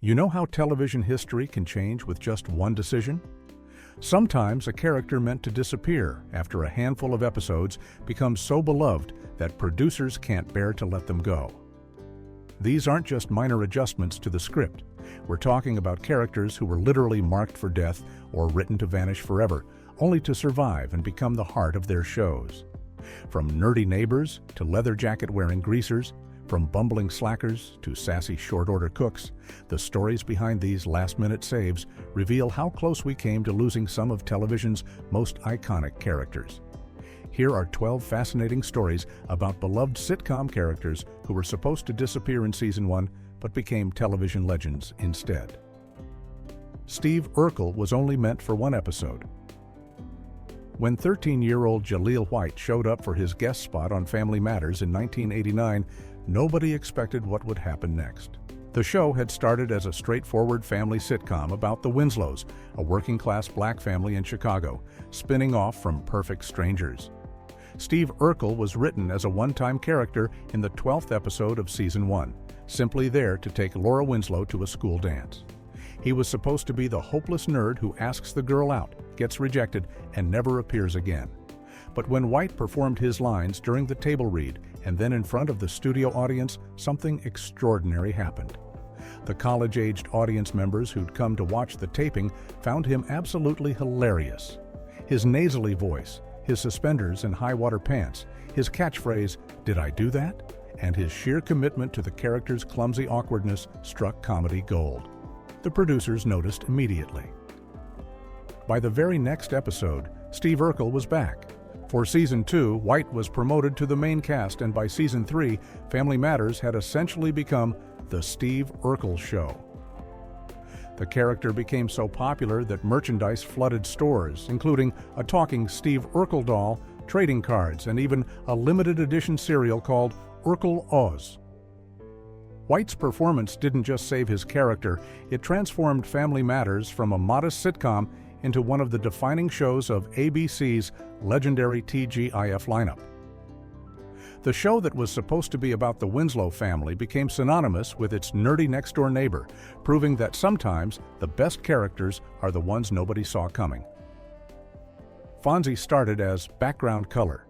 You know how television history can change with just one decision? Sometimes a character meant to disappear after a handful of episodes becomes so beloved that producers can't bear to let them go. These aren't just minor adjustments to the script. We're talking about characters who were literally marked for death or written to vanish forever, only to survive and become the heart of their shows. From nerdy neighbors to leather jacket-wearing greasers, from bumbling slackers to sassy short-order cooks, the stories behind these last-minute saves reveal how close we came to losing some of television's most iconic characters. Here are 12 fascinating stories about beloved sitcom characters who were supposed to disappear in Season 1 but became television legends instead. Steve Urkel was only meant for one episode. When 13-year-old Jaleel White showed up for his guest spot on Family Matters in 1989, nobody expected what would happen next. The show had started as a straightforward family sitcom about the Winslows, a working-class black family in Chicago, spinning off from Perfect Strangers. Steve Urkel was written as a one-time character in the 12th episode of Season 1, simply there to take Laura Winslow to a school dance. He was supposed to be the hopeless nerd who asks the girl out, gets rejected, and never appears again. But when White performed his lines during the table read and then in front of the studio audience, something extraordinary happened. The college-aged audience members who'd come to watch the taping found him absolutely hilarious. His nasally voice, his suspenders and high-water pants, his catchphrase, "Did I do that?" and his sheer commitment to the character's clumsy awkwardness struck comedy gold. The producers noticed immediately. By the very next episode, Steve Urkel was back. For Season 2, White was promoted to the main cast, and by Season 3, Family Matters had essentially become The Steve Urkel Show. The character became so popular that merchandise flooded stores, including a talking Steve Urkel doll, trading cards, and even a limited edition cereal called Urkel Oz. White's performance didn't just save his character, it transformed Family Matters from a modest sitcom into one of the defining shows of ABC's legendary TGIF lineup. The show that was supposed to be about the Winslow family became synonymous with its nerdy next-door neighbor, proving that sometimes the best characters are the ones nobody saw coming. Fonzie started as background color.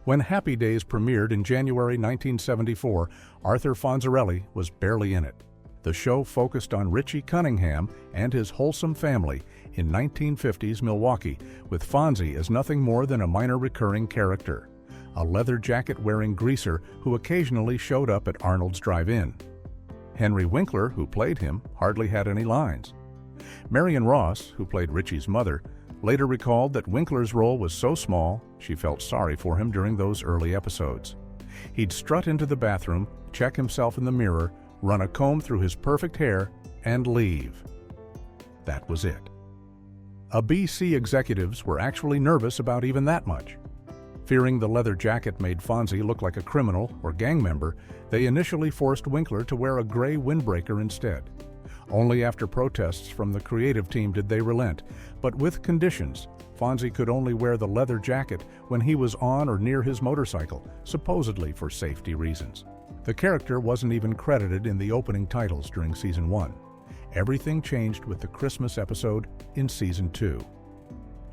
When Happy Days premiered in January 1974, Arthur Fonzarelli was barely in it. The show focused on Richie Cunningham and his wholesome family in 1950s Milwaukee, with Fonzie as nothing more than a minor recurring character, a leather jacket-wearing greaser who occasionally showed up at Arnold's Drive-In. Henry Winkler, who played him, hardly had any lines. Marion Ross, who played Richie's mother, later recalled that Winkler's role was so small she felt sorry for him during those early episodes. He'd strut into the bathroom, check himself in the mirror, run a comb through his perfect hair, and leave. That was it. ABC executives were actually nervous about even that much. Fearing the leather jacket made Fonzie look like a criminal or gang member, they initially forced Winkler to wear a gray windbreaker instead. Only after protests from the creative team did they relent, but with conditions. Fonzie could only wear the leather jacket when he was on or near his motorcycle, supposedly for safety reasons. The character wasn't even credited in the opening titles during Season 1. Everything changed with the Christmas episode in Season 2.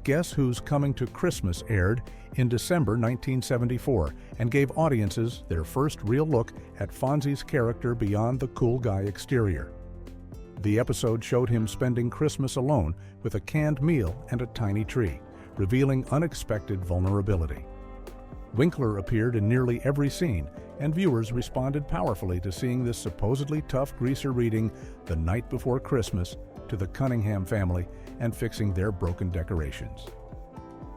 Guess Who's Coming to Christmas aired in December 1974 and gave audiences their first real look at Fonzie's character beyond the cool guy exterior. The episode showed him spending Christmas alone with a canned meal and a tiny tree, revealing unexpected vulnerability. Winkler appeared in nearly every scene, and viewers responded powerfully to seeing this supposedly tough greaser reading The Night Before Christmas to the Cunningham family and fixing their broken decorations.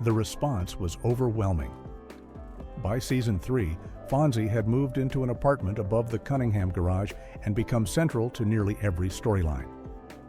The response was overwhelming. By Season 3, Fonzie had moved into an apartment above the Cunningham garage and become central to nearly every storyline.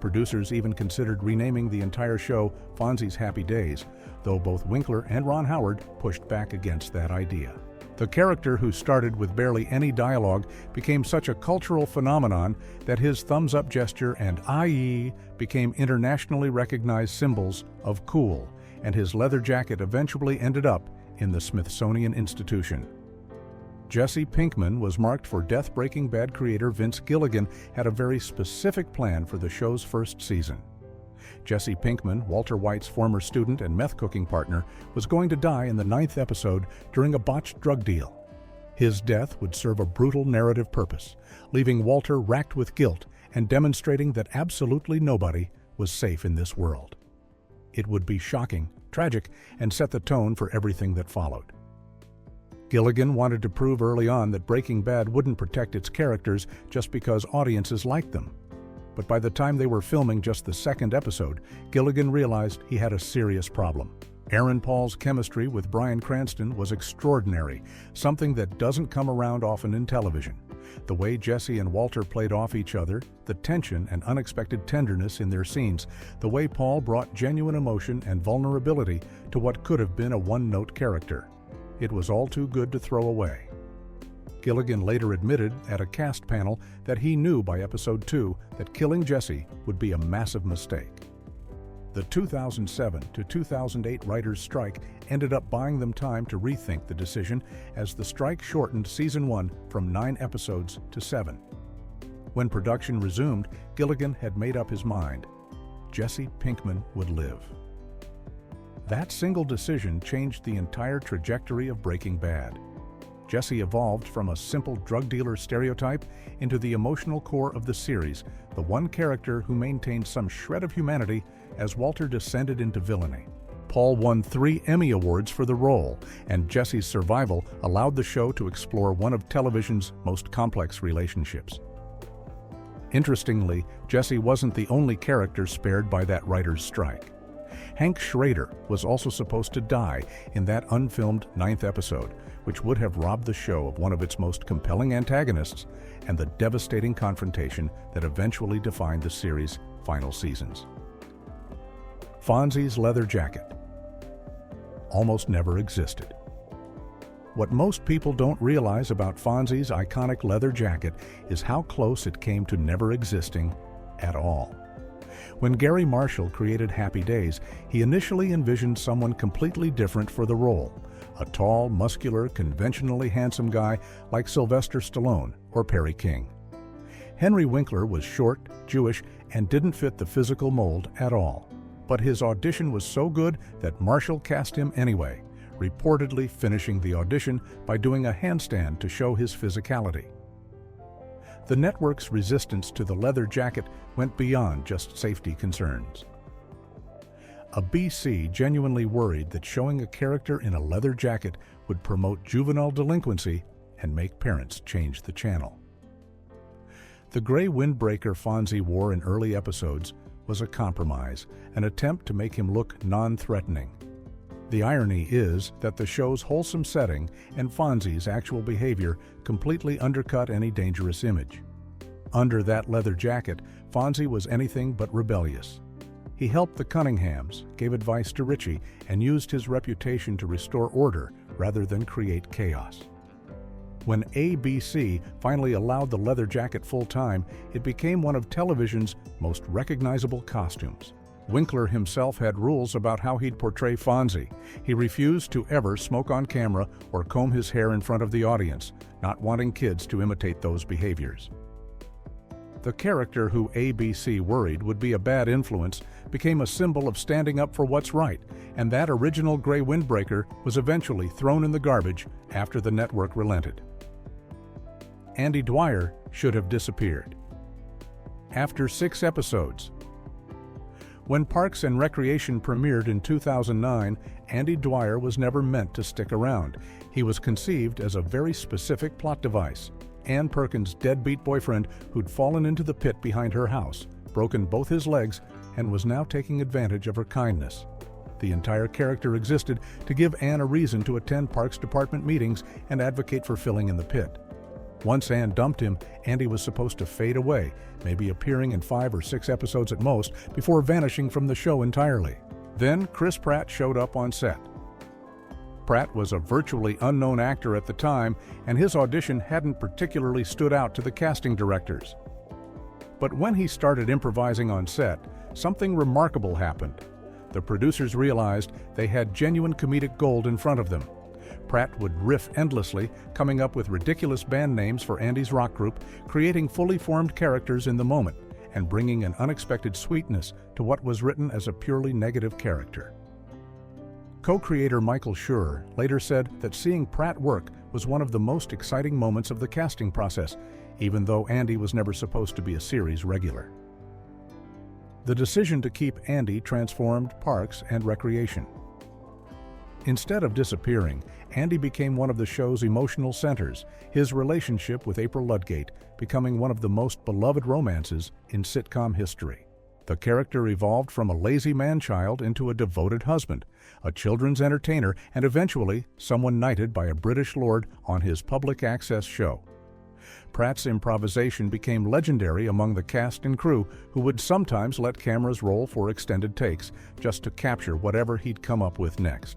Producers even considered renaming the entire show Fonzie's Happy Days, though both Winkler and Ron Howard pushed back against that idea. The character, who started with barely any dialogue, became such a cultural phenomenon that his thumbs-up gesture and "aye" became internationally recognized symbols of cool, and his leather jacket eventually ended up in the Smithsonian Institution. Jesse Pinkman was marked for death. Breaking Bad creator Vince Gilligan had a very specific plan for the show's first season. Jesse Pinkman, Walter White's former student and meth cooking partner, was going to die in the 9th episode during a botched drug deal. His death would serve a brutal narrative purpose, leaving Walter racked with guilt and demonstrating that absolutely nobody was safe in this world. It would be shocking, tragic, and set the tone for everything that followed. Gilligan wanted to prove early on that Breaking Bad wouldn't protect its characters just because audiences liked them. But by the time they were filming just the 2nd episode, Gilligan realized he had a serious problem. Aaron Paul's chemistry with Bryan Cranston was extraordinary, something that doesn't come around often in television. The way Jesse and Walter played off each other, the tension and unexpected tenderness in their scenes, the way Paul brought genuine emotion and vulnerability to what could have been a one-note character. It was all too good to throw away. Gilligan later admitted at a cast panel that he knew by episode 2 that killing Jesse would be a massive mistake. The 2007 to 2008 writers' strike ended up buying them time to rethink the decision, as the strike shortened season 1 from 9 episodes to 7. When production resumed, Gilligan had made up his mind. Jesse Pinkman would live. That single decision changed the entire trajectory of Breaking Bad. Jesse evolved from a simple drug dealer stereotype into the emotional core of the series, the one character who maintained some shred of humanity as Walter descended into villainy. Paul won 3 Emmy Awards for the role, and Jesse's survival allowed the show to explore one of television's most complex relationships. Interestingly, Jesse wasn't the only character spared by that writer's strike. Hank Schrader was also supposed to die in that unfilmed 9th episode, which would have robbed the show of one of its most compelling antagonists and the devastating confrontation that eventually defined the series' final seasons. Fonzie's leather jacket almost never existed. What most people don't realize about Fonzie's iconic leather jacket is how close it came to never existing at all. When Gary Marshall created Happy Days, he initially envisioned someone completely different for the role, a tall, muscular, conventionally handsome guy like Sylvester Stallone or Perry King. Henry Winkler was short, Jewish, and didn't fit the physical mold at all. But his audition was so good that Marshall cast him anyway, reportedly finishing the audition by doing a handstand to show his physicality. The network's resistance to the leather jacket went beyond just safety concerns. A BC genuinely worried that showing a character in a leather jacket would promote juvenile delinquency and make parents change the channel. The gray windbreaker Fonzie wore in early episodes was a compromise, an attempt to make him look non-threatening. The irony is that the show's wholesome setting and Fonzie's actual behavior completely undercut any dangerous image. Under that leather jacket, Fonzie was anything but rebellious. He helped the Cunninghams, gave advice to Richie, and used his reputation to restore order rather than create chaos. When ABC finally allowed the leather jacket full-time, it became one of television's most recognizable costumes. Winkler himself had rules about how he'd portray Fonzie. He refused to ever smoke on camera or comb his hair in front of the audience, not wanting kids to imitate those behaviors. The character who ABC worried would be a bad influence became a symbol of standing up for what's right, and that original gray windbreaker was eventually thrown in the garbage after the network relented. Andy Dwyer should have disappeared. After 6 episodes. When Parks and Recreation premiered in 2009, Andy Dwyer was never meant to stick around. He was conceived as a very specific plot device. Ann Perkins' deadbeat boyfriend who'd fallen into the pit behind her house, broken both his legs, and was now taking advantage of her kindness. The entire character existed to give Ann a reason to attend Parks Department meetings and advocate for filling in the pit. Once Ann dumped him, Andy was supposed to fade away, maybe appearing in 5 or 6 episodes at most, before vanishing from the show entirely. Then Chris Pratt showed up on set. Pratt was a virtually unknown actor at the time, and his audition hadn't particularly stood out to the casting directors. But when he started improvising on set, something remarkable happened. The producers realized they had genuine comedic gold in front of them. Pratt would riff endlessly, coming up with ridiculous band names for Andy's rock group, creating fully formed characters in the moment, and bringing an unexpected sweetness to what was written as a purely negative character. Co-creator Michael Schur later said that seeing Pratt work was one of the most exciting moments of the casting process, even though Andy was never supposed to be a series regular. The decision to keep Andy transformed Parks and Recreation. Instead of disappearing, Andy became one of the show's emotional centers, his relationship with April Ludgate becoming one of the most beloved romances in sitcom history. The character evolved from a lazy man-child into a devoted husband, a children's entertainer, and eventually someone knighted by a British lord on his public access show. Pratt's improvisation became legendary among the cast and crew, who would sometimes let cameras roll for extended takes just to capture whatever he'd come up with next.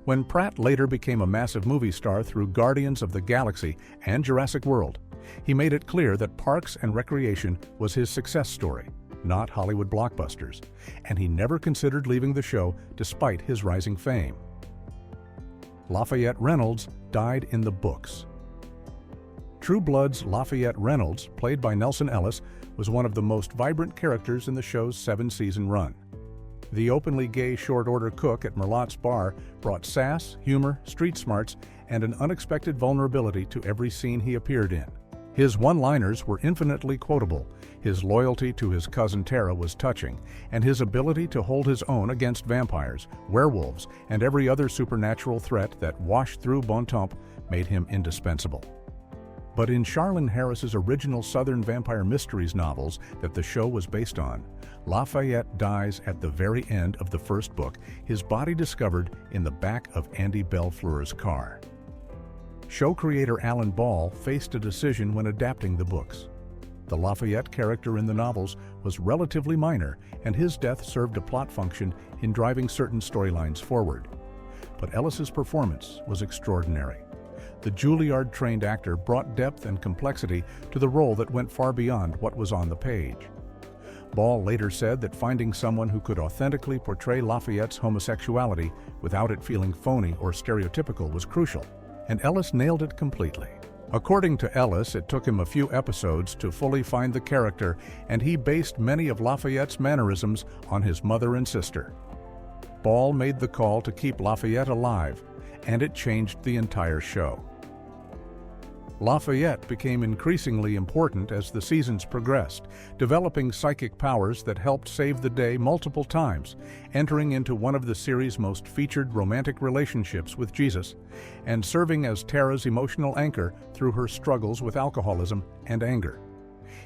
When Pratt later became a massive movie star through Guardians of the Galaxy and Jurassic World, he made it clear that Parks and Recreation was his success story, not Hollywood blockbusters, and he never considered leaving the show despite his rising fame. Lafayette Reynolds died in the books. True Blood's Lafayette Reynolds, played by Nelson Ellis, was one of the most vibrant characters in the show's 7-season run. The openly gay short-order cook at Merlotte's bar brought sass, humor, street smarts, and an unexpected vulnerability to every scene he appeared in. His one-liners were infinitely quotable, his loyalty to his cousin Tara was touching, and his ability to hold his own against vampires, werewolves, and every other supernatural threat that washed through Bontemps made him indispensable. But in Charlene Harris's original Southern Vampire Mysteries novels that the show was based on, Lafayette dies at the very end of the first book, his body discovered in the back of Andy Bellefleur's car. Show creator Alan Ball faced a decision when adapting the books. The Lafayette character in the novels was relatively minor, and his death served a plot function in driving certain storylines forward. But Ellis's performance was extraordinary. The Juilliard-trained actor brought depth and complexity to the role that went far beyond what was on the page. Ball later said that finding someone who could authentically portray Lafayette's homosexuality without it feeling phony or stereotypical was crucial, and Ellis nailed it completely. According to Ellis, it took him a few episodes to fully find the character, and he based many of Lafayette's mannerisms on his mother and sister. Ball made the call to keep Lafayette alive, and it changed the entire show. Lafayette became increasingly important as the seasons progressed, developing psychic powers that helped save the day multiple times, entering into one of the series' most featured romantic relationships with Jesus, and serving as Tara's emotional anchor through her struggles with alcoholism and anger.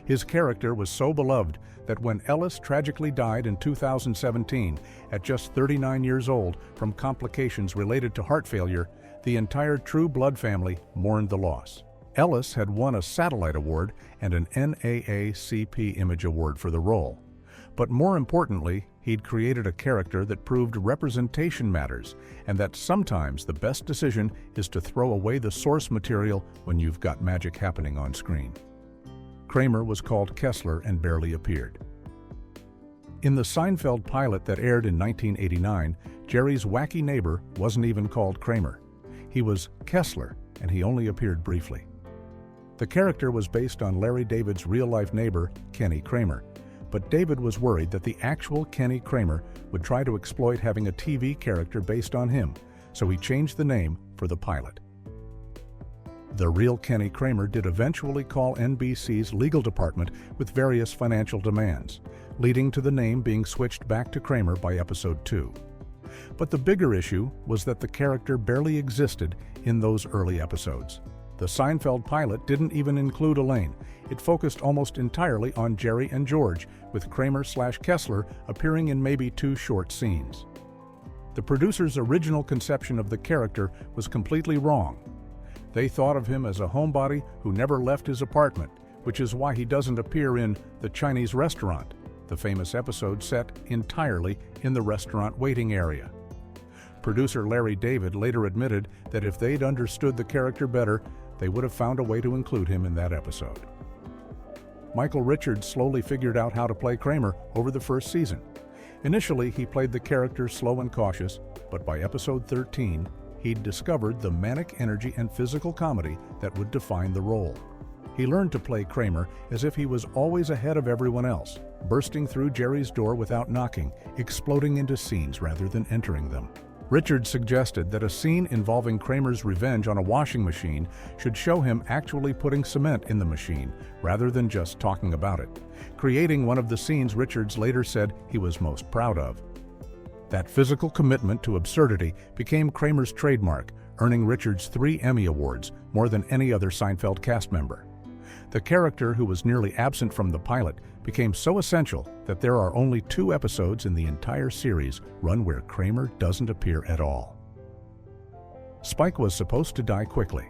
His character was so beloved that when Ellis tragically died in 2017 at just 39 years old from complications related to heart failure, the entire True Blood family mourned the loss. Ellis had won a Satellite Award and an NAACP Image Award for the role. But more importantly, he'd created a character that proved representation matters, and that sometimes the best decision is to throw away the source material when you've got magic happening on screen. Kramer was called Kessler and barely appeared. In the Seinfeld pilot that aired in 1989, Jerry's wacky neighbor wasn't even called Kramer. He was Kessler, and he only appeared briefly. The character was based on Larry David's real-life neighbor, Kenny Kramer, but David was worried that the actual Kenny Kramer would try to exploit having a TV character based on him, so he changed the name for the pilot. The real Kenny Kramer did eventually call NBC's legal department with various financial demands, leading to the name being switched back to Kramer by episode 2. But the bigger issue was that the character barely existed in those early episodes. The Seinfeld pilot didn't even include Elaine. It focused almost entirely on Jerry and George, with Kramer/Kessler appearing in maybe 2 short scenes. The producers' original conception of the character was completely wrong. They thought of him as a homebody who never left his apartment, which is why he doesn't appear in The Chinese Restaurant, the famous episode set entirely in the restaurant waiting area. Producer Larry David later admitted that if they'd understood the character better, they would have found a way to include him in that episode. Michael Richards slowly figured out how to play Kramer over the first season. Initially, he played the character slow and cautious, but by episode 13, he'd discovered the manic energy and physical comedy that would define the role. He learned to play Kramer as if he was always ahead of everyone else, bursting through Jerry's door without knocking, exploding into scenes rather than entering them. Richards suggested that a scene involving Kramer's revenge on a washing machine should show him actually putting cement in the machine, rather than just talking about it, creating one of the scenes Richards later said he was most proud of. That physical commitment to absurdity became Kramer's trademark, earning Richards 3 Emmy Awards, more than any other Seinfeld cast member. The character, who was nearly absent from the pilot, became so essential that there are only 2 episodes in the entire series run where Kramer doesn't appear at all. Spike was supposed to die quickly.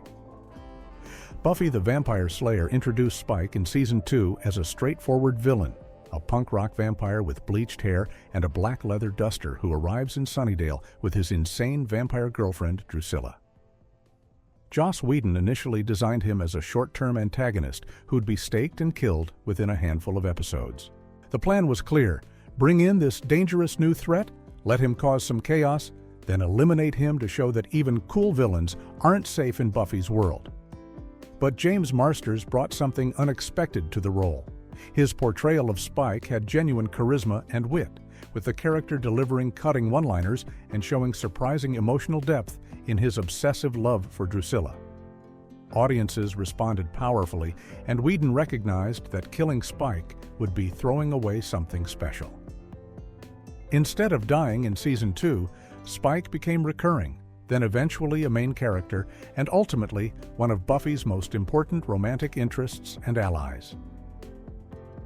Buffy the Vampire Slayer introduced Spike in Season 2 as a straightforward villain, a punk rock vampire with bleached hair and a black leather duster who arrives in Sunnydale with his insane vampire girlfriend, Drusilla. Joss Whedon initially designed him as a short-term antagonist who'd be staked and killed within a handful of episodes. The plan was clear: bring in this dangerous new threat, let him cause some chaos, then eliminate him to show that even cool villains aren't safe in Buffy's world. But James Marsters brought something unexpected to the role. His portrayal of Spike had genuine charisma and wit, with the character delivering cutting one-liners and showing surprising emotional depth in his obsessive love for Drusilla. Audiences responded powerfully, and Whedon recognized that killing Spike would be throwing away something special. Instead of dying in Season 2, Spike became recurring, then eventually a main character, and ultimately one of Buffy's most important romantic interests and allies.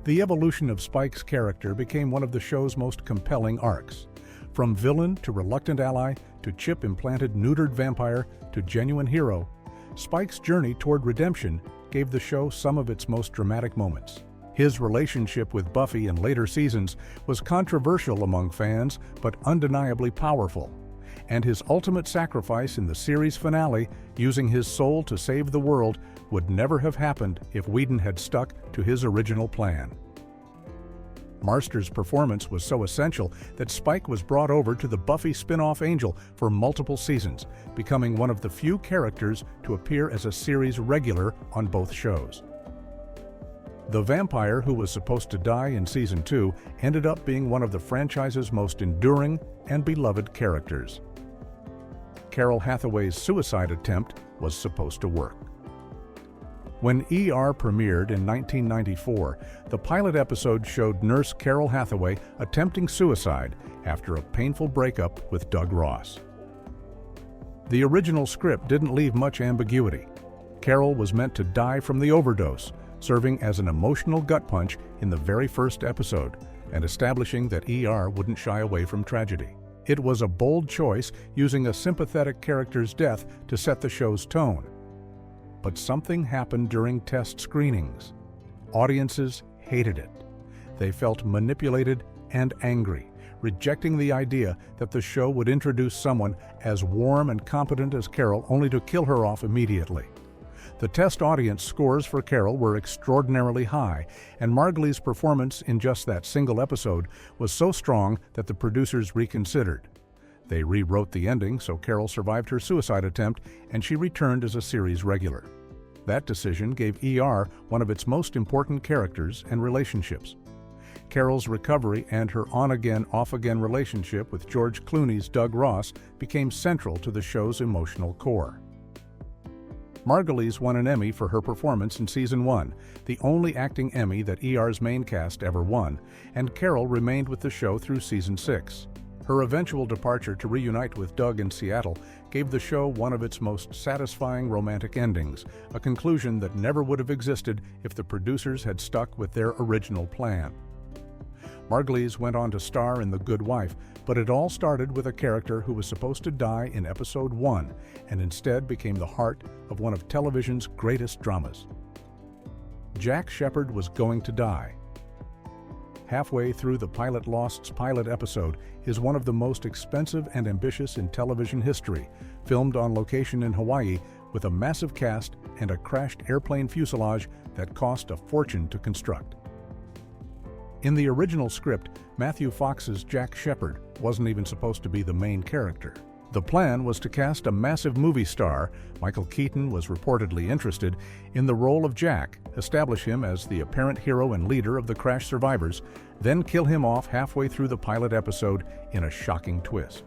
The evolution of Spike's character became one of the show's most compelling arcs. From villain to reluctant ally, to chip-implanted neutered vampire, to genuine hero, Spike's journey toward redemption gave the show some of its most dramatic moments. His relationship with Buffy in later seasons was controversial among fans, but undeniably powerful. And his ultimate sacrifice in the series finale, using his soul to save the world, would never have happened if Whedon had stuck to his original plan. Marsters' performance was so essential that Spike was brought over to the Buffy spin-off Angel for multiple seasons, becoming one of the few characters to appear as a series regular on both shows. The vampire who was supposed to die in Season 2 ended up being one of the franchise's most enduring and beloved characters. Carol Hathaway's suicide attempt was supposed to work. When ER premiered in 1994, the pilot episode showed nurse Carol Hathaway attempting suicide after a painful breakup with Doug Ross. The original script didn't leave much ambiguity. Carol was meant to die from the overdose, serving as an emotional gut punch in the very first episode, and establishing that ER wouldn't shy away from tragedy. It was a bold choice, using a sympathetic character's death to set the show's tone. But something happened during test screenings. Audiences hated it. They felt manipulated and angry, rejecting the idea that the show would introduce someone as warm and competent as Carol only to kill her off immediately. The test audience scores for Carol were extraordinarily high, and Margulies' performance in just that single episode was so strong that the producers reconsidered. They rewrote the ending so Carol survived her suicide attempt and she returned as a series regular. That decision gave ER one of its most important characters and relationships. Carol's recovery and her on-again, off-again relationship with George Clooney's Doug Ross became central to the show's emotional core. Margulies won an Emmy for her performance in Season 1, the only acting Emmy that ER's main cast ever won, and Carol remained with the show through Season 6. Her eventual departure to reunite with Doug in Seattle gave the show one of its most satisfying romantic endings, a conclusion that never would have existed if the producers had stuck with their original plan. Margulies went on to star in The Good Wife, but it all started with a character who was supposed to die in Episode 1 and instead became the heart of one of television's greatest dramas. Jack Shephard was going to die. Halfway through the pilot Lost's pilot episode is one of the most expensive and ambitious in television history, filmed on location in Hawaii with a massive cast and a crashed airplane fuselage that cost a fortune to construct. In the original script, Matthew Fox's Jack Shephard wasn't even supposed to be the main character. The plan was to cast a massive movie star, Michael Keaton was reportedly interested, in the role of Jack, establish him as the apparent hero and leader of the crash survivors, then kill him off halfway through the pilot episode in a shocking twist.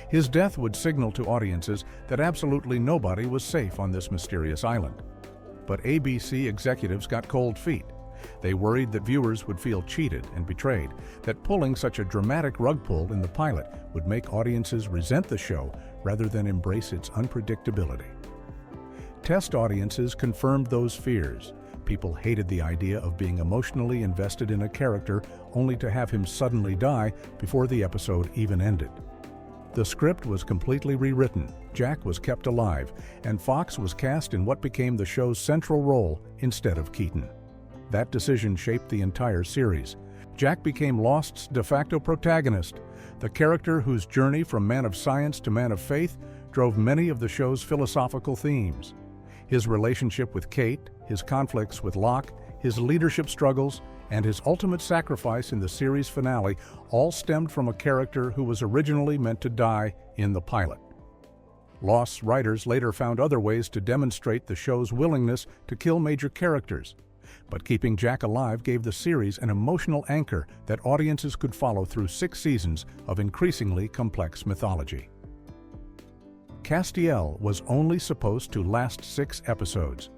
His death would signal to audiences that absolutely nobody was safe on this mysterious island. But ABC executives got cold feet. They worried that viewers would feel cheated and betrayed, that pulling such a dramatic rug pull in the pilot would make audiences resent the show rather than embrace its unpredictability. Test audiences confirmed those fears. People hated the idea of being emotionally invested in a character only to have him suddenly die before the episode even ended. The script was completely rewritten, Jack was kept alive, and Fox was cast in what became the show's central role instead of Keaton. That decision shaped the entire series. Jack became Lost's de facto protagonist, the character whose journey from man of science to man of faith drove many of the show's philosophical themes. His relationship with Kate, his conflicts with Locke, his leadership struggles, and his ultimate sacrifice in the series finale all stemmed from a character who was originally meant to die in the pilot. Lost's writers later found other ways to demonstrate the show's willingness to kill major characters, but keeping Jack alive gave the series an emotional anchor that audiences could follow through 6 seasons of increasingly complex mythology. Castiel was only supposed to last 6 episodes.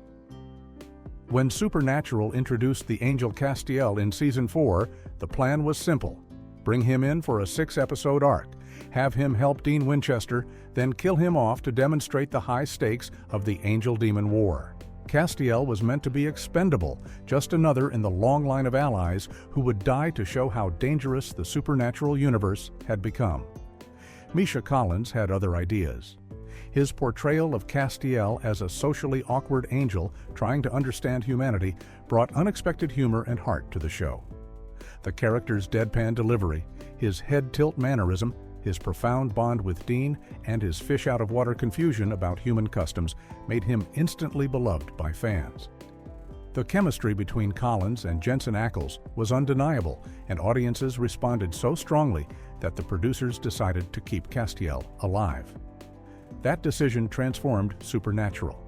When Supernatural introduced the angel Castiel in Season 4, the plan was simple. Bring him in for a 6-episode arc, have him help Dean Winchester, then kill him off to demonstrate the high stakes of the Angel-Demon War. Castiel was meant to be expendable, just another in the long line of allies who would die to show how dangerous the supernatural universe had become. Misha Collins had other ideas. His portrayal of Castiel as a socially awkward angel trying to understand humanity brought unexpected humor and heart to the show. The character's deadpan delivery, his head-tilt mannerism, his profound bond with Dean, and his fish-out-of-water confusion about human customs made him instantly beloved by fans. The chemistry between Collins and Jensen Ackles was undeniable, and audiences responded so strongly that the producers decided to keep Castiel alive. That decision transformed Supernatural.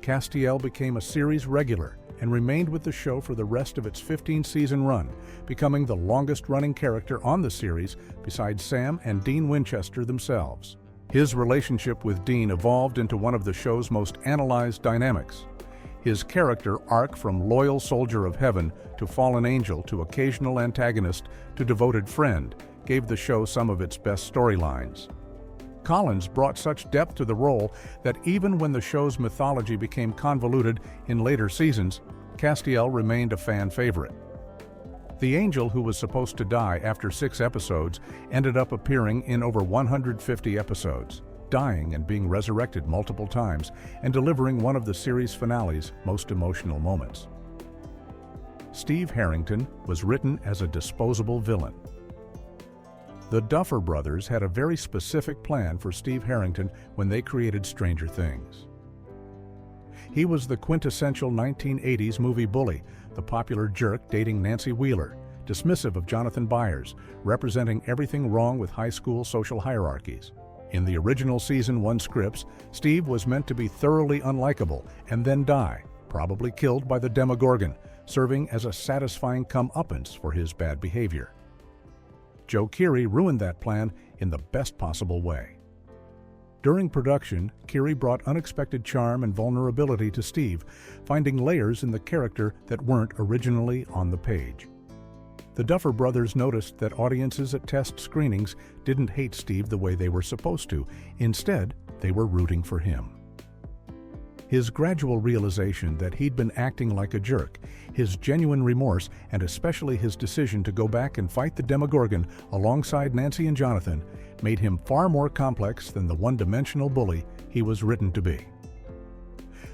Castiel became a series regular and remained with the show for the rest of its 15-season run, becoming the longest-running character on the series besides Sam and Dean Winchester themselves. His relationship with Dean evolved into one of the show's most analyzed dynamics. His character arc from loyal soldier of heaven to fallen angel to occasional antagonist to devoted friend gave the show some of its best storylines. Collins brought such depth to the role that even when the show's mythology became convoluted in later seasons, Castiel remained a fan favorite. The angel who was supposed to die after 6 episodes ended up appearing in over 150 episodes, dying and being resurrected multiple times, and delivering one of the series finale's most emotional moments. Steve Harrington was written as a disposable villain. The Duffer Brothers had a very specific plan for Steve Harrington when they created Stranger Things. He was the quintessential 1980s movie bully, the popular jerk dating Nancy Wheeler, dismissive of Jonathan Byers, representing everything wrong with high school social hierarchies. In the original Season 1 scripts, Steve was meant to be thoroughly unlikable and then die, probably killed by the Demogorgon, serving as a satisfying comeuppance for his bad behavior. Joe Keery ruined that plan in the best possible way. During production, Keery brought unexpected charm and vulnerability to Steve, finding layers in the character that weren't originally on the page. The Duffer Brothers noticed that audiences at test screenings didn't hate Steve the way they were supposed to. Instead, they were rooting for him. His gradual realization that he'd been acting like a jerk, his genuine remorse, and especially his decision to go back and fight the Demogorgon alongside Nancy and Jonathan made him far more complex than the one-dimensional bully he was written to be.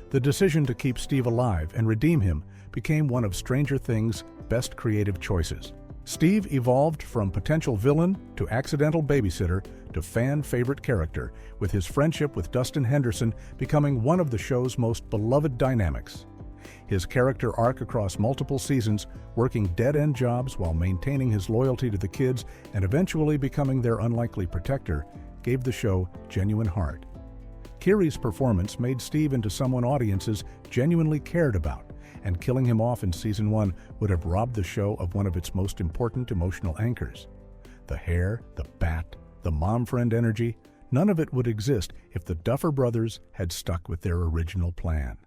The decision to keep Steve alive and redeem him became one of Stranger Things' best creative choices. Steve evolved from potential villain to accidental babysitter to fan-favorite character, with his friendship with Dustin Henderson becoming one of the show's most beloved dynamics. His character arc across multiple seasons, working dead-end jobs while maintaining his loyalty to the kids and eventually becoming their unlikely protector, gave the show genuine heart. Keary's performance made Steve into someone audiences genuinely cared about, and killing him off in Season 1 would have robbed the show of one of its most important emotional anchors. The hair, the bat, the mom friend energy, none of it would exist if the Duffer Brothers had stuck with their original plan.